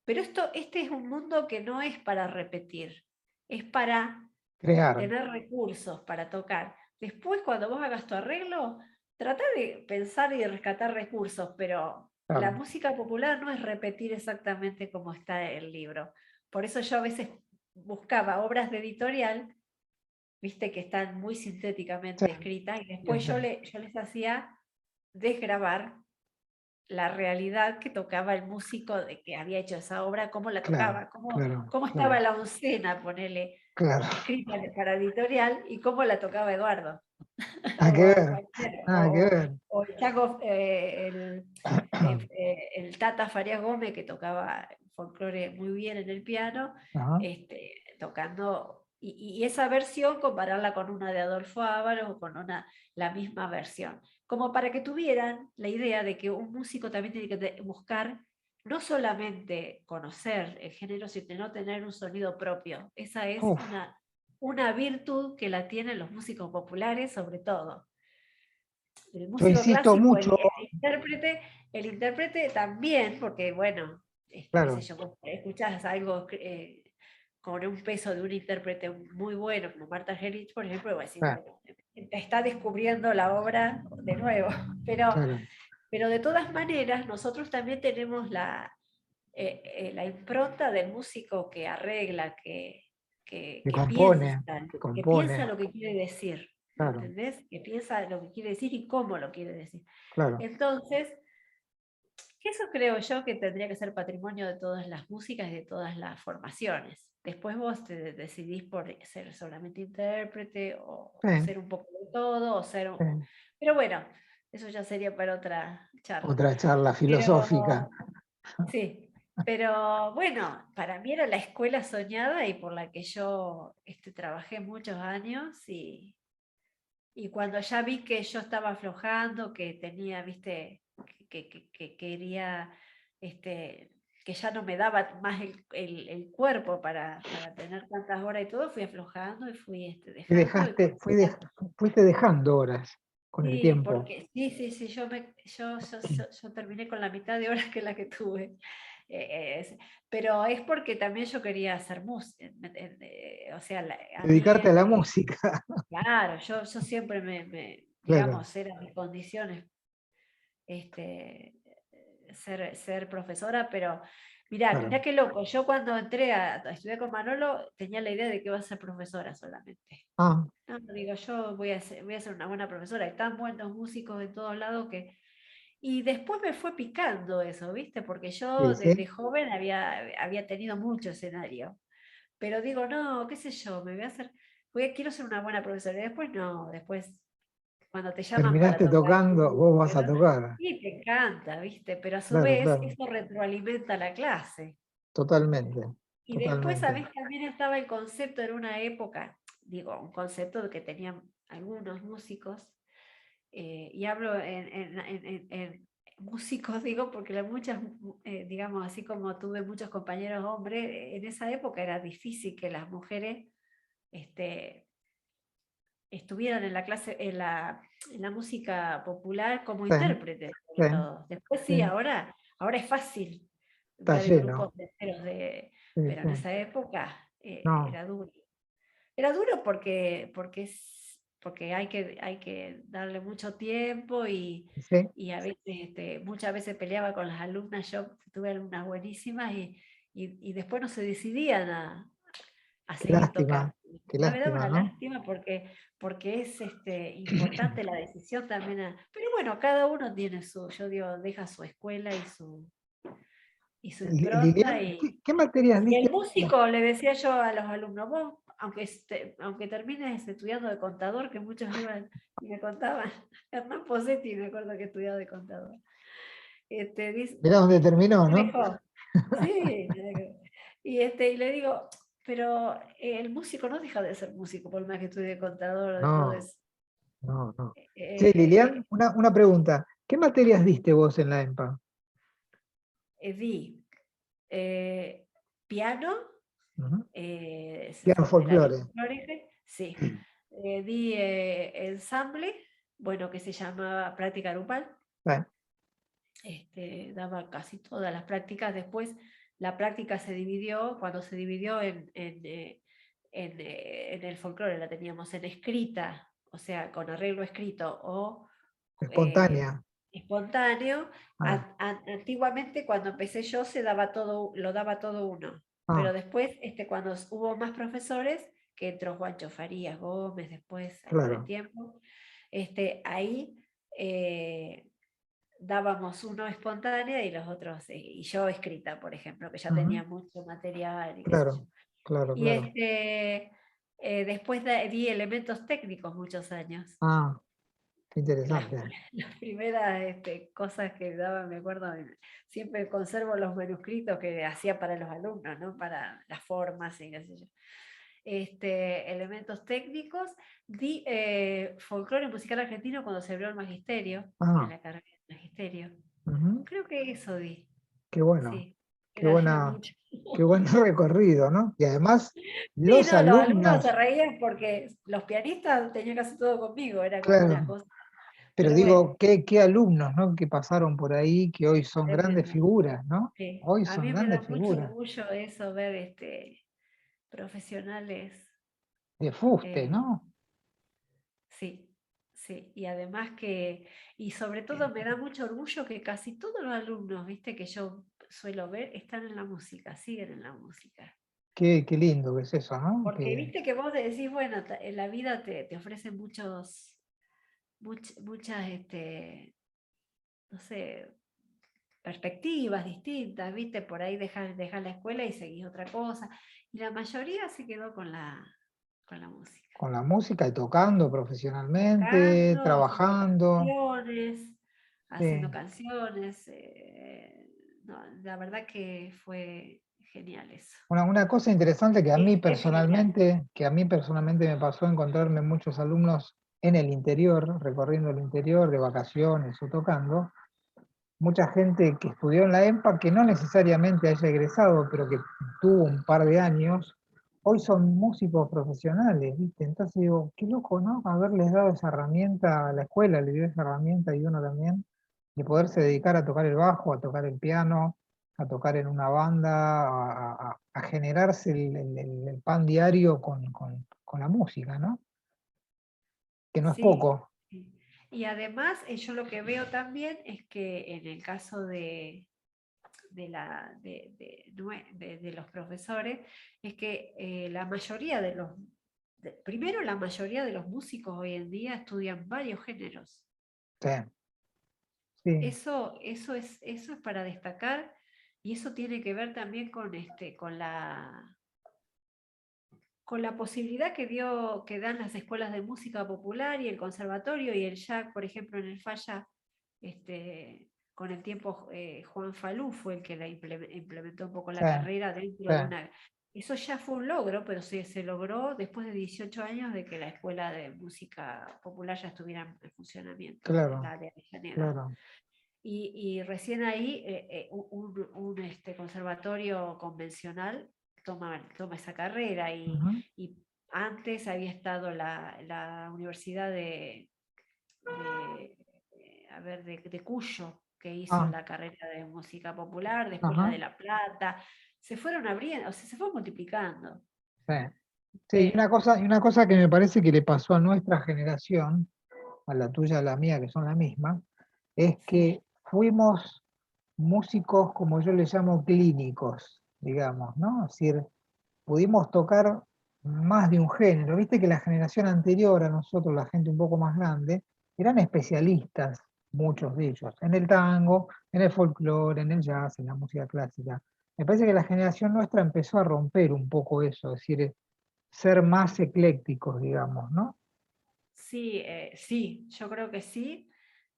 Pero este es un mundo que no es para repetir, es para Crear. tener recursos para tocar. Después, cuando vos hagas tu arreglo, trata de pensar y de rescatar recursos, pero la Claro. música popular no es repetir exactamente como está el libro. Por eso yo a veces buscaba obras de editorial, viste, que están muy Sí, sintéticamente escritas, y después siempre. yo les hacía desgrabar la realidad que tocaba el músico de que había hecho esa obra, cómo la Claro, tocaba, cómo, claro, cómo estaba claro, la oncena, ponele, claro. escrita para editorial, y cómo la tocaba Eduardo, Nada que o ver, cualquiera, nada que ver. o el Chaco, el Tata Farías Gómez, que tocaba folclore muy bien en el piano, Ajá. tocando, y esa versión compararla con una de Adolfo Ábalos o con la misma versión, como para que tuvieran la idea de que un músico también tiene que buscar no solamente conocer el género, sino tener un sonido propio. Esa es Uf, una virtud que la tienen los músicos populares, sobre todo. El yo músico insisto clásico, mucho, el intérprete también, porque bueno, qué sé claro, yo, vos escuchás algo con un peso de un intérprete muy bueno, como Marta Argerich, por ejemplo, y vos decís, claro, bueno, está descubriendo la obra de nuevo, claro, pero de todas maneras, nosotros también tenemos la impronta del músico que arregla, que que piensa compone, lo que quiere decir, claro, ¿entendés? Que piensa lo que quiere decir y cómo lo quiere decir. claro. Entonces, eso creo yo que tendría que ser patrimonio de todas las músicas y de todas las formaciones. Después vos te decidís por ser solamente intérprete o Sí, ser un poco de todo, sí. Pero bueno, eso ya sería para otra charla. Otra charla filosófica. Pero sí, pero bueno, para mí era la escuela soñada y por la que yo trabajé muchos años y cuando ya vi que yo estaba aflojando, que tenía, viste, que quería, este, que ya no me daba más el cuerpo para tener tantas horas y todo, fui aflojando y fui Y dejando y dejaste, cuando ya. fuiste dejando horas con el Sí, tiempo. porque sí, yo terminé con la mitad de horas que la que tuve. Pero es porque también yo quería hacer música, o sea, a mí, Dedicarte a la música. claro, yo siempre Claro, digamos, era mis condiciones este, ser profesora, pero mirá claro. qué loco, yo cuando entré a estudiar con Manolo tenía la idea de que iba a ser profesora solamente. Ah, No, digo, yo voy a ser una buena profesora, hay tan buenos músicos en todos lados que. Y después me fue picando eso, ¿viste? Porque sí, yo desde sí. joven había tenido mucho escenario. Pero digo, no, qué sé yo, me voy a hacer, quiero ser una buena profesora. Y después no, después cuando te llaman para Terminaste tocar tocando, vos vas a música, tocar. sí, te encanta, ¿viste? Pero a su Claro, vez claro. eso retroalimenta la clase. Totalmente, Y después, totalmente. ¿sabés? También estaba el concepto en una época, digo, un concepto que tenían algunos músicos, y hablo en músicos, digo, porque muchas, digamos, así como tuve muchos compañeros hombres, en esa época era difícil que las mujeres este, estuvieran en la clase, en la música popular como Sí, intérpretes, sí, sobre todo. Después sí, sí. ahora es fácil Está ver grupos lleno. enteros Sí, pero sí. en esa época No, era duro. Era duro porque hay que darle mucho tiempo sí, y a veces, muchas veces peleaba con las alumnas. Yo tuve alumnas buenísimas y después no se decidían a qué seguir lástima, tocando. qué Me daba lástima, una ¿no? lástima porque es importante la decisión también. Pero bueno, cada uno tiene yo digo, deja su escuela y su impronta. Lilian, ¿qué materias Y diste? el músico, le decía yo a los alumnos, vos, aunque termines estudiando de contador, que muchos iban y me contaban, Hernán Posetti me acuerdo que estudiaba de contador. Mirá dónde terminó, Me ¿no? dejó, sí, y le digo, pero el músico no deja de ser músico, por más que estudie contador o de todo No, eso. no, no. Sí, Eh, Lilian, una pregunta. ¿Qué materias diste vos en la EMPA? Di eh, piano, Ujú. ese Piano fue el área folclore. folclórica, sí. Di ensamble, bueno, que se llamaba práctica grupal. Bueno, Daba casi todas las prácticas. Después la práctica se dividió, cuando se dividió en el folclore, la teníamos en escrita, o sea, con arreglo escrito o eh, espontánea. espontáneo. Ah, Antiguamente, cuando empecé yo, lo daba todo uno, pero ah, después, cuando hubo más profesores, que entró Juancho Farías Gómez después, con el claro. tiempo, ahí dábamos uno espontánea y los otros, y yo escrita, por ejemplo, que ya Ujú. tenía mucho material y qué sé yo. Claro, claro, Y claro. después di elementos técnicos muchos años. Ah, qué Las, interesante. las primeras cosas que daba, me acuerdo, siempre conservo los manuscritos que hacía para los alumnos, ¿no? Para las formas y qué sé yo. Elementos técnicos, di folclore musical argentino cuando se abrió el magisterio, en Ah, la carrera de magisterio. ujú. Creo que eso di, Qué bueno, sí, qué era buena, mucho. qué buen recorrido, ¿no? Y además, Sí, los no, los alumnos se alumnos, reían porque los pianistas tenían casi todo conmigo, era como una claro, cosa. pero Pero bueno, digo, qué alumnos, ¿no? Que pasaron por ahí, que hoy son grandes tremendo. figuras, ¿no? Sí. Hoy A son mí me da grandes mucho figuras. orgullo eso, ver profesionales. De fuste, eh, ¿no? sí, sí. Y además y sobre todo me da mucho orgullo que casi todos los alumnos, viste, que yo suelo ver, están en la música, siguen en la música. Qué lindo que es eso, ¿no? Porque viste que vos decís, bueno, en la vida te ofrecen muchas, no sé, perspectivas distintas, viste, por ahí dejar la escuela y seguís otra cosa. Y la mayoría se quedó con la música. Con la música y tocando profesionalmente, Tocando, trabajando. haciendo Sí. canciones. No, la verdad que fue genial eso. Una cosa interesante Es genial. que a mí personalmente me pasó encontrarme muchos alumnos en el interior, recorriendo el interior de vacaciones o tocando, mucha gente que estudió en la EMPA que no necesariamente haya egresado, pero que tuvo un par de años, hoy son músicos profesionales, ¿viste? Entonces digo, qué loco, ¿no? Haberles dado esa herramienta a la escuela, le dio esa herramienta y uno también, de poderse dedicar a tocar el bajo, a tocar el piano, a tocar en una banda, a generarse el pan diario con la música, ¿no? Que no es Sí, poco. sí. Y además, yo lo que veo también es que en el caso de los profesores, es que la mayoría primero la mayoría de los músicos hoy en día estudian varios géneros. Sí, sí, Eso es para destacar y eso tiene que ver también con la posibilidad que dan las escuelas de música popular y el conservatorio y el jazz, por ejemplo, en el Falla, con el tiempo Juan Falú fue el que implementó un poco sí, la carrera dentro sí, de una. Eso ya fue un logro, pero se logró después de 18 años de que la escuela de música popular ya estuviera en funcionamiento en claro, la área de Avellaneda. claro. Y recién ahí un conservatorio convencional toma esa carrera Ujú. y antes había estado la Universidad a ver, de Cuyo, que hizo Ah, la carrera de música popular, después la ajá, de La Plata, se fueron abriendo, o sea, se fue multiplicando. sí. Sí, Eh, y una cosa que me parece que le pasó a nuestra generación, a la tuya, a la mía, que son la misma, es sí, que fuimos músicos, como yo les llamo, clínicos, digamos, ¿no? Es decir, pudimos tocar más de un género. Viste que la generación anterior a nosotros, la gente un poco más grande, eran especialistas, muchos de ellos, en el tango, en el folclore, en el jazz, en la música clásica. Me parece que la generación nuestra empezó a romper un poco eso, es decir, ser más eclécticos, digamos, ¿no? sí, sí, yo creo que sí.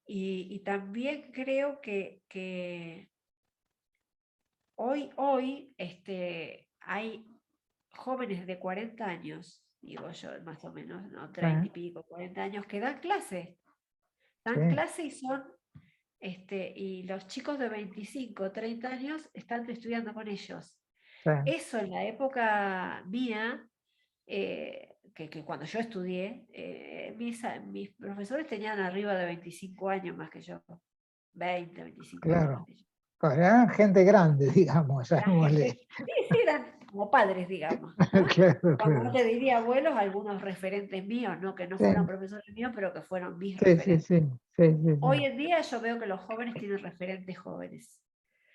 Y también creo que hoy hay jóvenes de 40 años, digo yo, más o menos, ¿no? Sí, 30 y pico, 40 años, que sí, dan clase y son, y los chicos de 25, 30 años están estudiando con ellos. sí, Eso en la época mía, que cuando yo estudié, mis profesores tenían arriba de 25 años más que yo, 20, 25 años más claro. que yo. Claro, eran gente grande, digamos, Eran llamémosle. gente, sí, sí, eran como padres, digamos, ¿no? Claro, Cuando no claro. te diría abuelos, algunos referentes míos, ¿no? Que no Sí, fueron profesores míos, pero que fueron mis sí, sí, sí, referentes. sí, sí, Hoy sí. en día yo veo que los jóvenes tienen referentes jóvenes.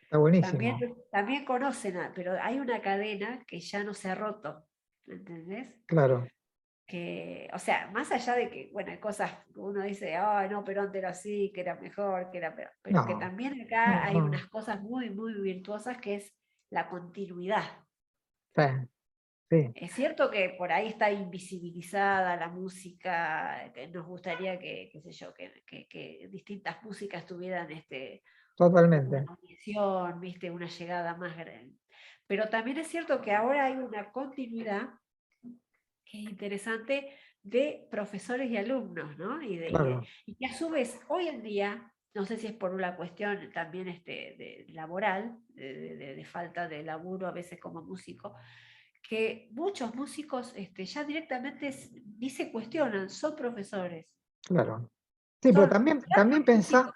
Está También, buenísimo. también conocen, pero hay una cadena que ya no se ha roto, ¿entendés? Claro. Que, o sea, más allá de que, bueno, hay cosas que uno dice, ah, no, pero antes era así, que era mejor, que era peor, pero que No, también no, acá hay no. unas cosas muy, muy virtuosas que es la continuidad. Sí, sí, Es cierto que por ahí está invisibilizada la música, que nos gustaría que, qué sé yo, que distintas músicas tuvieran una totalmente. audición, ¿viste? Una llegada más grande. Pero también es cierto que ahora hay una continuidad que es interesante de profesores y alumnos, ¿no? Claro, Y que a su vez, hoy en día, no sé si es por una cuestión también de laboral, de falta de laburo a veces como músico, que muchos músicos ya directamente ni se cuestionan, son profesores, claro. Sí, pero son también pensá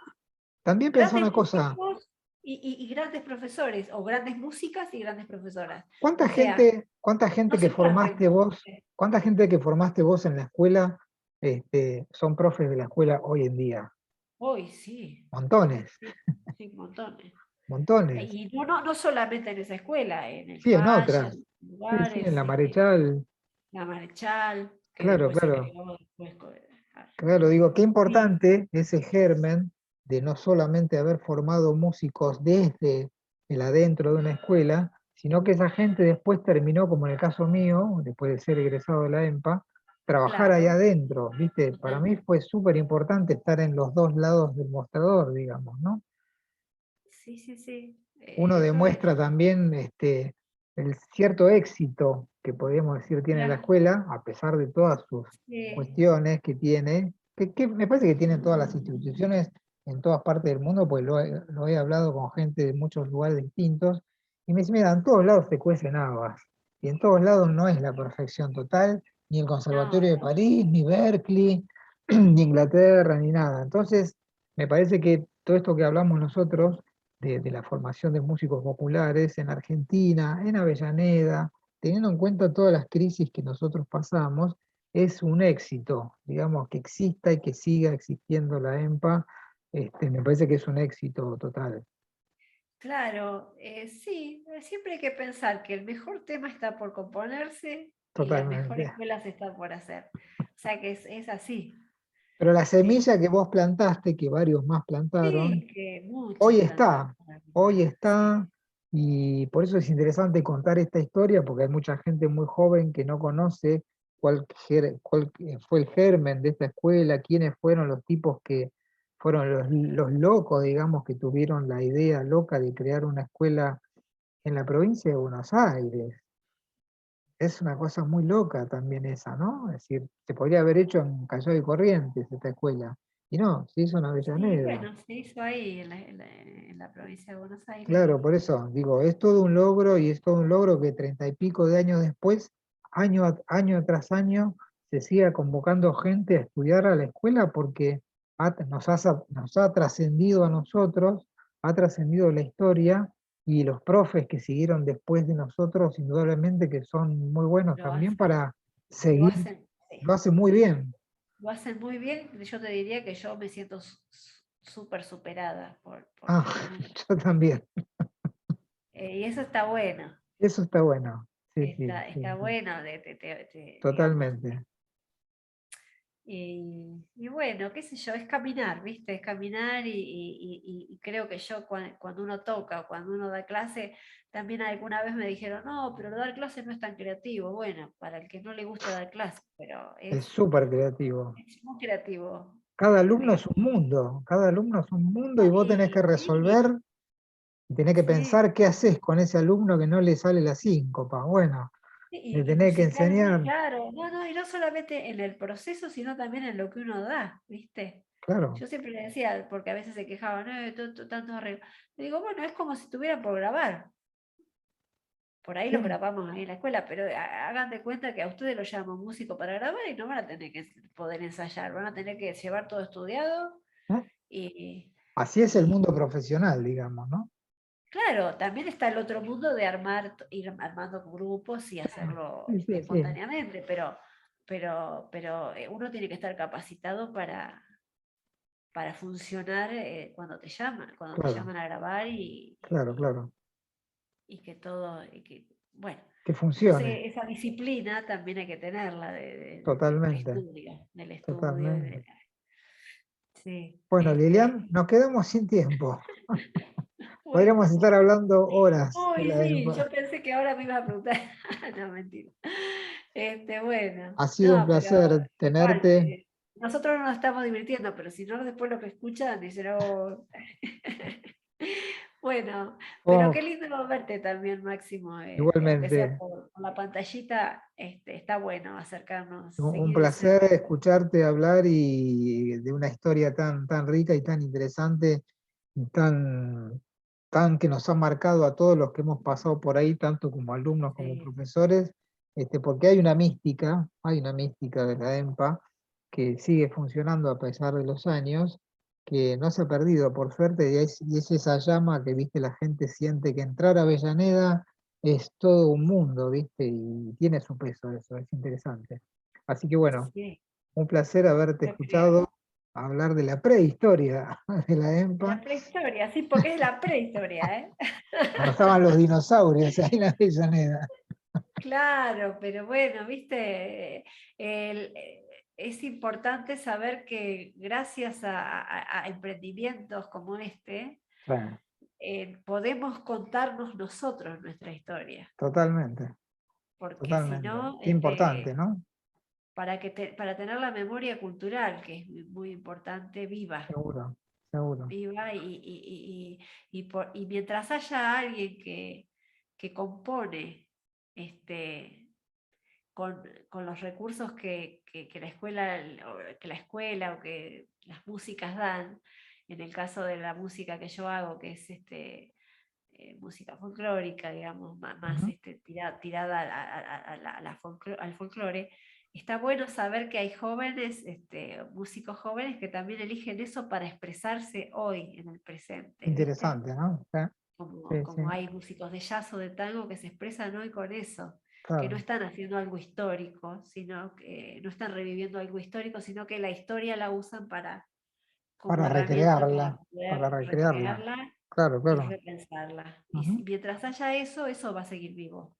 grandes una cosa. músicos y grandes profesores, o grandes músicas y grandes profesoras. ¿Cuánta O sea, gente, cuánta no gente que se trata. formaste vos, cuánta gente que formaste vos en la escuela, son profes de la escuela hoy en día? Hoy sí, Montones, sí, sí, montones. montones. Y no solamente en esa escuela, en el Sí, en Falla, otras. en Sí, sí, en lugares, la Marechal. la Marechal, que Claro, después se claro. creó después Claro, digo, qué sí, importante ese germen de no solamente haber formado músicos desde el adentro de una escuela, sino que esa gente después terminó, como en el caso mío, después de ser egresado de la EMPA, trabajar ahí claro, adentro, ¿viste? Para mí totalmente. fue súper importante estar en los dos lados del mostrador, digamos, ¿no? Sí, sí, sí. Uno Eso es, demuestra también el cierto éxito que podríamos decir tiene la claro, escuela, a pesar de todas sus sí, cuestiones que tiene, que me parece que tienen todas las instituciones en todas partes del mundo, pues lo he hablado con gente de muchos lugares distintos, y me dice, mira, en todos lados se cuecen habas, y en todos lados no es la perfección total, ni el no, Conservatorio de París, ni Berkeley, ni Inglaterra, ni nada. Entonces, me parece que todo esto que hablamos nosotros de la formación de músicos populares en Argentina, en Avellaneda, teniendo en cuenta todas las crisis que nosotros pasamos, es un éxito, digamos, que exista y que siga existiendo la EMPA, me parece que es un éxito total, claro, sí, siempre hay que pensar que el mejor tema está por componerse y las mejores totalmente. escuelas están por hacer. O sea que es así. Pero la ¿Sí? semilla que vos plantaste, que varios más plantaron, Sí, que muchos hoy plantaron. está, hoy está, Sí, y por eso es interesante contar esta historia, porque hay mucha gente muy joven que no conoce cuál fue el germen de esta escuela, quiénes fueron los tipos que fueron los locos, digamos, que tuvieron la idea loca de crear una escuela en la provincia de Buenos Aires. Es una cosa muy loca también esa, ¿no? Es decir, se podría haber hecho en Callao de Corrientes esta escuela, y no, se hizo en sí, Avellaneda. bueno, se hizo ahí en la provincia de Buenos Aires. Claro, por eso digo, es todo un logro y es todo un logro que 30 y pico de años después año tras año se siga convocando gente a estudiar a la escuela porque nos ha trascendido a nosotros, ha trascendido la historia, y los profes que siguieron después de nosotros, indudablemente que son muy buenos Lo también hacen, para lo seguir, hacen, lo sí, hacen muy bien. lo hacen muy bien. Yo te diría que yo me siento súper superada por Ah, los alumnos. yo también. Y eso está bueno, Eso está bueno. Sí, sí, está sí, sí. bueno, digamos. Totalmente. Y bueno, qué sé yo, es caminar, ¿viste? Es caminar y creo que yo cuando uno toca, cuando uno da clase, también alguna vez me dijeron, no, pero dar clase no es tan creativo. Bueno, para el que no le gusta dar clase, pero Es súper creativo. es muy creativo, Cada alumno es digamos. un mundo, cada alumno es un mundo, y vos tenés que Sí, sí, resolver y tenés que sí. pensar qué haces con ese alumno que no le sale la síncopa. Bueno, le Y tenés que musicalmente, enseñar, claro, no, no, y no solamente en el proceso, sino también en lo que uno da, ¿viste? claro. Yo siempre le decía, porque a veces se quejaban, tanto arreglo. Le digo, bueno, es como si estuvieran por grabar. Por ahí los Sí, grabamos ahí en la escuela, pero hagan de cuenta que a ustedes lo llaman músico para grabar y no van a tener que poder ensayar, van a tener que llevar todo estudiado ¿no? y, Así es el y mundo profesional, digamos, ¿no? claro, también está el otro mundo de ir armando grupos y hacerlo Sí, sí, sí, espontáneamente, pero uno tiene que estar capacitado para funcionar cuando te claro, llaman a grabar claro, claro. y que todo, bueno, Que entonces funcione, esa disciplina también hay que tenerla del totalmente, estudio, totalmente. sí, Bueno, Lilian, nos quedamos sin tiempo. Podríamos bueno. estar hablando horas de Uy, la sí, yo EMPA. pensé que ahora me iba a preguntar. No, mentira. Bueno, Ha sido un no, pero placer igual, tenerte. nosotros no nos estamos divirtiendo, pero si no, después lo que escuchan dicen, oh. Bueno, pero Oh, qué lindo verte también, Máximo, aunque sea igualmente, por la pantallita, está bueno acercarnos, un seguir de placer cerca. escucharte hablar y de una historia tan, tan rica y tan interesante, y tan que nos ha marcado a todos los que hemos pasado por ahí, tanto como alumnos como Sí, profesores, porque hay una mística de la EMPA que sigue funcionando a pesar de los años, que no se ha perdido por suerte, y es esa llama que, viste, la gente siente que entrar a Avellaneda es todo un mundo, viste, y tiene su peso eso, es interesante. Así que bueno, sí, un placer haberte yo creo. escuchado hablar de la prehistoria de la De EMPA, la prehistoria, sí, porque es la prehistoria, ¿eh? cuando estaban los dinosaurios ahí en Avellaneda. Claro, pero bueno, viste, es importante saber que gracias a emprendimientos como este, Bueno, podemos contarnos nosotros nuestra historia, totalmente, porque si totalmente. no, Qué importante, ¿no? para tener la memoria cultural, que es muy importante, viva, Seguro, seguro. viva y mientras haya alguien que compone este, con los recursos que la escuela o que las músicas dan, en el caso de la música que yo hago, que es música folclórica, digamos, más, Ujú. tirada al folclore, está bueno saber que hay jóvenes, músicos jóvenes que también eligen eso para expresarse hoy, en el presente, ¿viste? Interesante, ¿no? Sí, sí, Como hay músicos de jazz o de tango que se expresan hoy con eso, que no claro. están haciendo algo histórico, sino que no están reviviendo algo histórico, sino que la historia la usan como Para herramienta recrearla, para para poder recrearla. recrearla Claro, y claro. repensarla. Y Ujú. mientras haya eso, eso va a seguir vivo.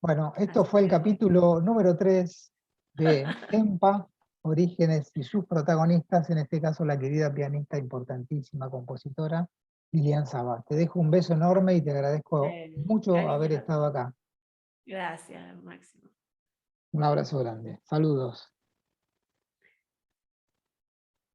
Bueno, esto Así fue el que bueno. capítulo número 3 de EMPA, Orígenes y sus protagonistas, en este caso la querida pianista importantísima, compositora, Lilian Sabat. Te dejo un beso enorme y te agradezco mucho haber Cariños a estado todos. acá. Gracias, Máximo. Un abrazo grande. Saludos.